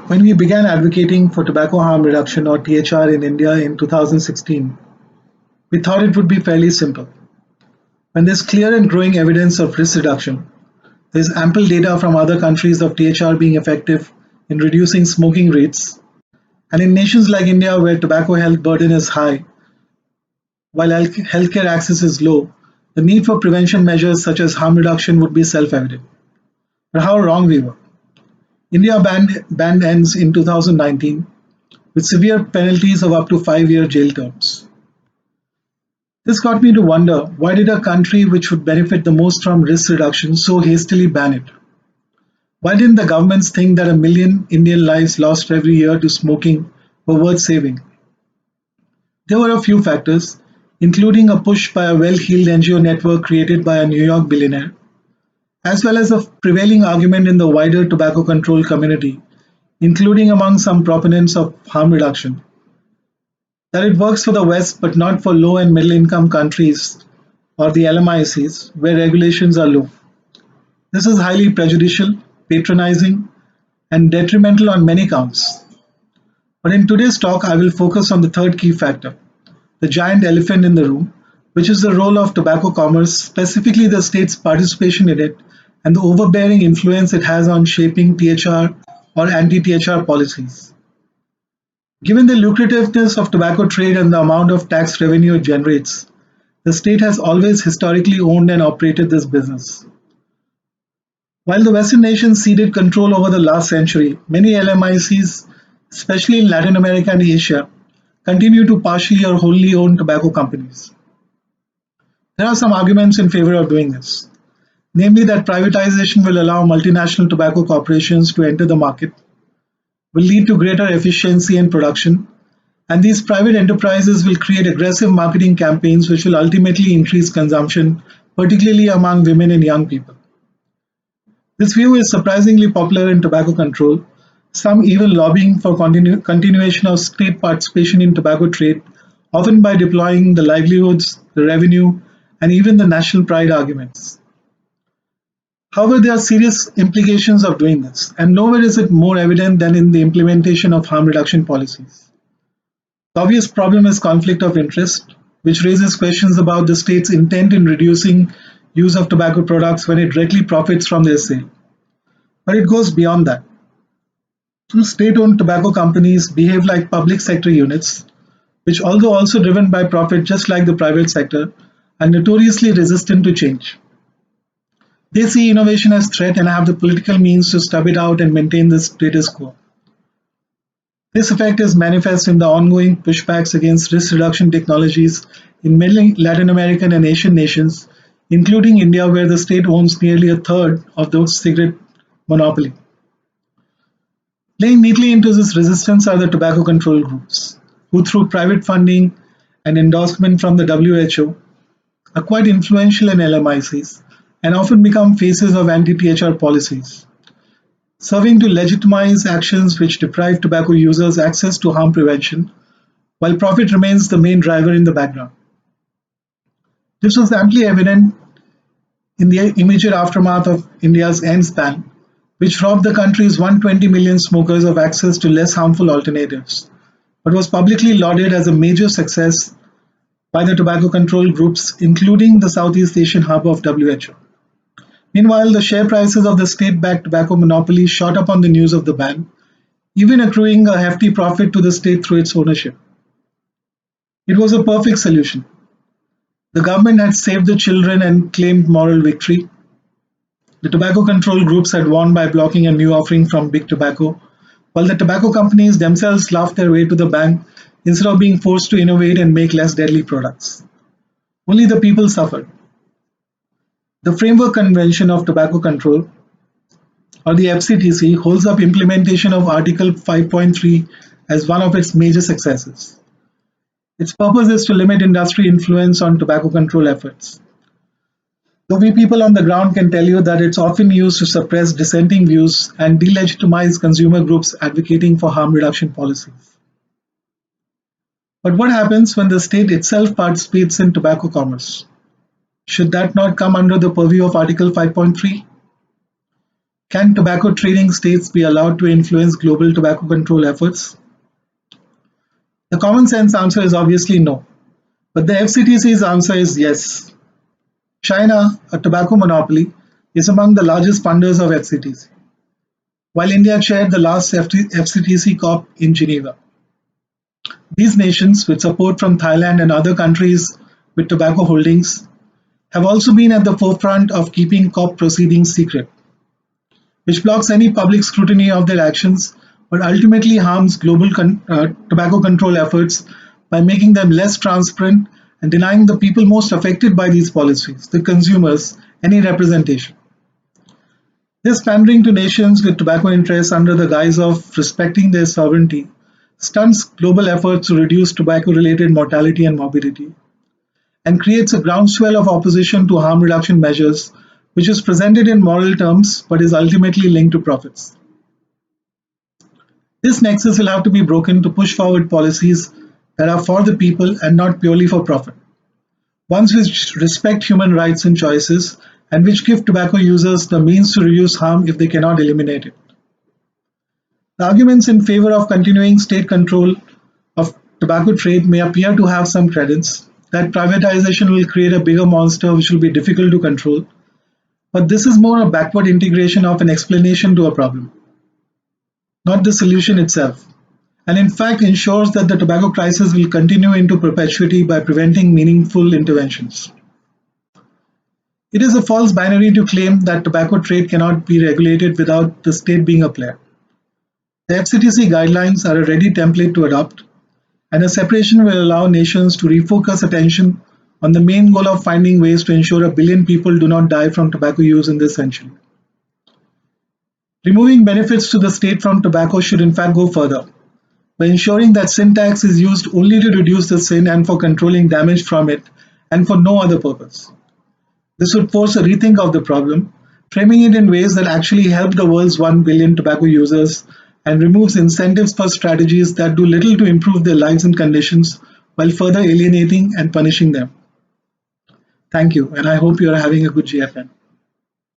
When we began advocating for tobacco harm reduction or THR in India in 2016, we thought it would be fairly simple. When there's clear and growing evidence of risk reduction, there's ample data from other countries of THR being effective in reducing smoking rates, and in nations like India where tobacco health burden is high, while healthcare access is low, the need for prevention measures such as harm reduction would be self-evident. But how wrong we were. India ban ends in 2019 with severe penalties of up to 5-year jail terms. This got me to wonder, why did a country which would benefit the most from risk reduction so hastily ban it? Why didn't the governments think that a million Indian lives lost every year to smoking were worth saving? There were a few factors, including a push by a well-heeled NGO network created by a New York billionaire, as well as a prevailing argument in the wider tobacco control community, including among some proponents of harm reduction, that it works for the West but not for low and middle income countries or the LMICs where regulations are low. This is highly prejudicial, patronizing, and detrimental on many counts. But in today's talk, I will focus on the third key factor, the giant elephant in the room, which is the role of tobacco commerce, specifically the state's participation in it and the overbearing influence it has on shaping THR or anti-THR policies. Given the lucrativeness of tobacco trade and the amount of tax revenue it generates, the state has always historically owned and operated this business. While the Western nations ceded control over the last century, many LMICs, especially in Latin America and Asia, continue to partially or wholly own tobacco companies. There are some arguments in favor of doing this, namely that privatization will allow multinational tobacco corporations to enter the market, will lead to greater efficiency in production, and these private enterprises will create aggressive marketing campaigns which will ultimately increase consumption, particularly among women and young people. This view is surprisingly popular in tobacco control, some even lobbying for continuation of state participation in tobacco trade, often by deploying the livelihoods, the revenue, and even the national pride arguments. However, there are serious implications of doing this, and nowhere is it more evident than in the implementation of harm reduction policies. The obvious problem is conflict of interest, which raises questions about the state's intent in reducing use of tobacco products when it directly profits from their sale. But it goes beyond that. Some state-owned tobacco companies behave like public sector units, which, although also driven by profit just like the private sector, are notoriously resistant to change. They see innovation as threat and have the political means to stub it out and maintain the status quo. This effect is manifest in the ongoing pushbacks against risk reduction technologies in many Latin American and Asian nations, including India, where the state owns nearly a third of the cigarette monopoly. Playing neatly into this resistance are the tobacco control groups, who through private funding and endorsement from the WHO are quite influential in LMICs and often become faces of anti-THR policies, serving to legitimize actions which deprive tobacco users access to harm prevention, while profit remains the main driver in the background. This was amply evident in the immediate aftermath of India's ENDS ban, which robbed the country's 120 million smokers of access to less harmful alternatives, but was publicly lauded as a major success by the tobacco control groups, including the Southeast Asian hub of WHO. Meanwhile, the share prices of the state-backed tobacco monopoly shot up on the news of the ban, even accruing a hefty profit to the state through its ownership. It was a perfect solution. The government had saved the children and claimed moral victory. The tobacco control groups had won by blocking a new offering from Big Tobacco, while the tobacco companies themselves laughed their way to the bank instead of being forced to innovate and make less deadly products. Only the people suffered. The Framework Convention of Tobacco Control, or the FCTC, holds up implementation of Article 5.3 as one of its major successes. Its purpose is to limit industry influence on tobacco control efforts. Though we people on the ground can tell you that it's often used to suppress dissenting views and delegitimize consumer groups advocating for harm reduction policies. But what happens when the state itself participates in tobacco commerce? Should that not come under the purview of Article 5.3? Can tobacco trading states be allowed to influence global tobacco control efforts? The common sense answer is obviously no, but the FCTC's answer is yes. China, a tobacco monopoly, is among the largest funders of FCTC, while India chaired the last FCTC COP in Geneva. These nations, with support from Thailand and other countries with tobacco holdings, have also been at the forefront of keeping COP proceedings secret, which blocks any public scrutiny of their actions but ultimately harms global tobacco control efforts by making them less transparent and denying the people most affected by these policies, the consumers, any representation. This pandering to nations with tobacco interests under the guise of respecting their sovereignty stunts global efforts to reduce tobacco related mortality and morbidity and creates a groundswell of opposition to harm reduction measures, which is presented in moral terms but is ultimately linked to profits. This nexus will have to be broken to push forward policies that are for the people and not purely for profit, ones which respect human rights and choices and which give tobacco users the means to reduce harm if they cannot eliminate it. The arguments in favor of continuing state control of tobacco trade may appear to have some credence, that privatization will create a bigger monster which will be difficult to control, but this is more a backward integration of an explanation to a problem, not the solution itself, and in fact ensures that the tobacco crisis will continue into perpetuity by preventing meaningful interventions. It is a false binary to claim that tobacco trade cannot be regulated without the state being a player. The FCTC guidelines are a ready template to adopt, and a separation will allow nations to refocus attention on the main goal of finding ways to ensure a billion people do not die from tobacco use in this century. Removing benefits to the state from tobacco should in fact go further, by ensuring that sin tax is used only to reduce the sin and for controlling damage from it and for no other purpose. This would force a rethink of the problem, framing it in ways that actually help the world's 1 billion tobacco users and removes incentives for strategies that do little to improve their lives and conditions while further alienating and punishing them. Thank you, and I hope you are having a good GFN.